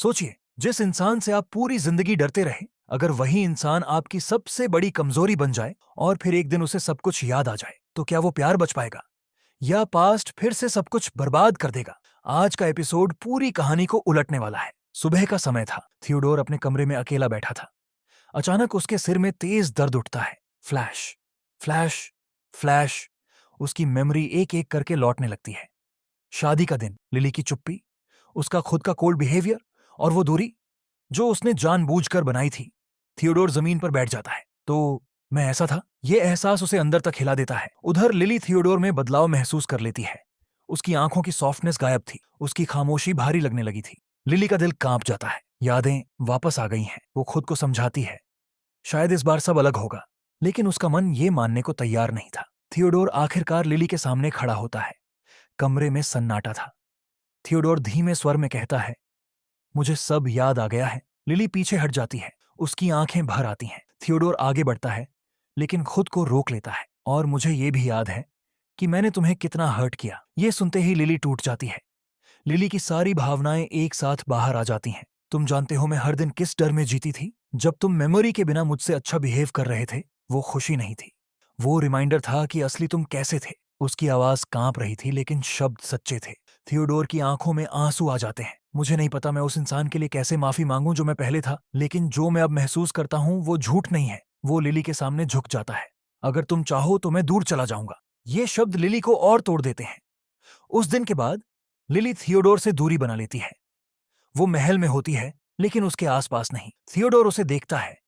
सोचिए, जिस इंसान से आप पूरी जिंदगी डरते रहे, अगर वही इंसान आपकी सबसे बड़ी कमजोरी बन जाए और फिर एक दिन उसे सब कुछ याद आ जाए, तो क्या वो प्यार बच पाएगा या पास्ट फिर से सब कुछ बर्बाद कर देगा? आज का एपिसोड पूरी कहानी को उलटने वाला है। सुबह का समय था। थियोडोर अपने कमरे में अकेला बैठा था। अचानक उसके सिर में तेज दर्द उठता है। Flash, flash, flash. उसकी मेमोरी एक एक करके लौटने लगती है। शादी का दिन, लिली की चुप्पी, उसका खुद का कोल्ड बिहेवियर और वो दूरी जो उसने जानबूझकर बनाई थी। थियोडोर जमीन पर बैठ जाता है। तो मैं ऐसा था? ये एहसास उसे अंदर तक हिला देता है। उधर लिली थियोडोर में बदलाव महसूस कर लेती है। उसकी आंखों की सॉफ्टनेस गायब थी। उसकी खामोशी भारी लगने लगी थी। लिली का दिल कांप जाता है। यादें वापस आ गई हैं। वो खुद को समझाती है, शायद इस बार सब अलग होगा। लेकिन उसका मन ये मानने को तैयार नहीं था। थियोडोर आखिरकार लिली के सामने खड़ा होता है। कमरे में सन्नाटा था। थियोडोर धीमे स्वर में कहता है, मुझे सब याद आ गया है। लिली पीछे हट जाती है। उसकी आंखें भर आती हैं। थियोडोर आगे बढ़ता है, लेकिन खुद को रोक लेता है। और मुझे ये भी याद है कि मैंने तुम्हें कितना हर्ट किया। ये सुनते ही लिली टूट जाती है। लिली की सारी भावनाएं एक साथ बाहर आ जाती हैं। तुम जानते हो मैं हर दिन किस डर में जीती थी? जब तुम मेमोरी के बिना मुझसे अच्छा बिहेव कर रहे थे, वो खुशी नहीं थी। वो रिमाइंडर था कि असली तुम कैसे थे। उसकी आवाज कांप रही थी, लेकिन शब्द सच्चे थे। थियोडोर की आंखों में आंसू आ जाते हैं। मुझे नहीं पता मैं उस इंसान के लिए कैसे माफी मांगूं जो मैं पहले था, लेकिन जो मैं अब महसूस करता हूं वो झूठ नहीं है। वो लिली के सामने झुक जाता है। अगर तुम चाहो तो मैं दूर चला जाऊंगा। ये शब्द लिली को और तोड़ देते हैं। उस दिन के बाद लिली थियोडोर से दूरी बना लेती है। वो महल में होती है, लेकिन उसके आसपास नहीं। थियोडोर उसे देखता है,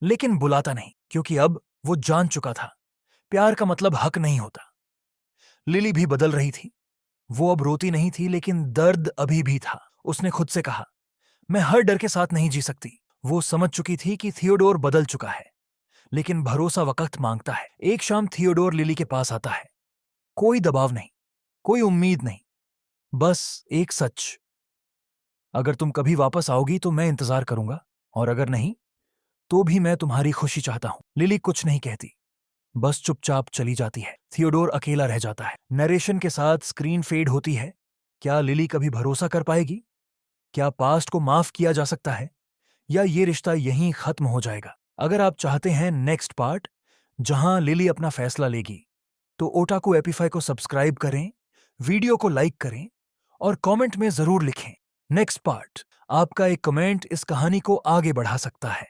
लेकिन बुलाता नहीं, क्योंकि अब वो जान चुका था प्यार का मतलब हक नहीं होता। लिली भी बदल रही थी। वो अब रोती नहीं थी, लेकिन दर्द अभी भी था। उसने खुद से कहा, मैं हर डर के साथ नहीं जी सकती। वो समझ चुकी थी कि थियोडोर बदल चुका है, लेकिन भरोसा वक्त मांगता है। एक शाम थियोडोर लिली के पास आता है। कोई दबाव नहीं, कोई उम्मीद नहीं, बस एक सच। अगर तुम कभी वापस आओगी तो मैं इंतजार करूंगा, और अगर नहीं तो भी मैं तुम्हारी खुशी चाहता हूं। लिली कुछ नहीं कहती, बस चुपचाप चली जाती है। थियोडोर अकेला रह जाता है। नरेशन के साथ स्क्रीन फेड होती है। क्या लिली कभी भरोसा कर पाएगी? क्या पास्ट को माफ किया जा सकता है, या ये रिश्ता यहीं खत्म हो जाएगा? अगर आप चाहते हैं नेक्स्ट पार्ट जहां लिली अपना फैसला लेगी, तो ओटाकू एपीफाई को सब्सक्राइब करें, वीडियो को लाइक करें और कमेंट में जरूर लिखें नेक्स्ट पार्ट। आपका एक कमेंट इस कहानी को आगे बढ़ा सकता है।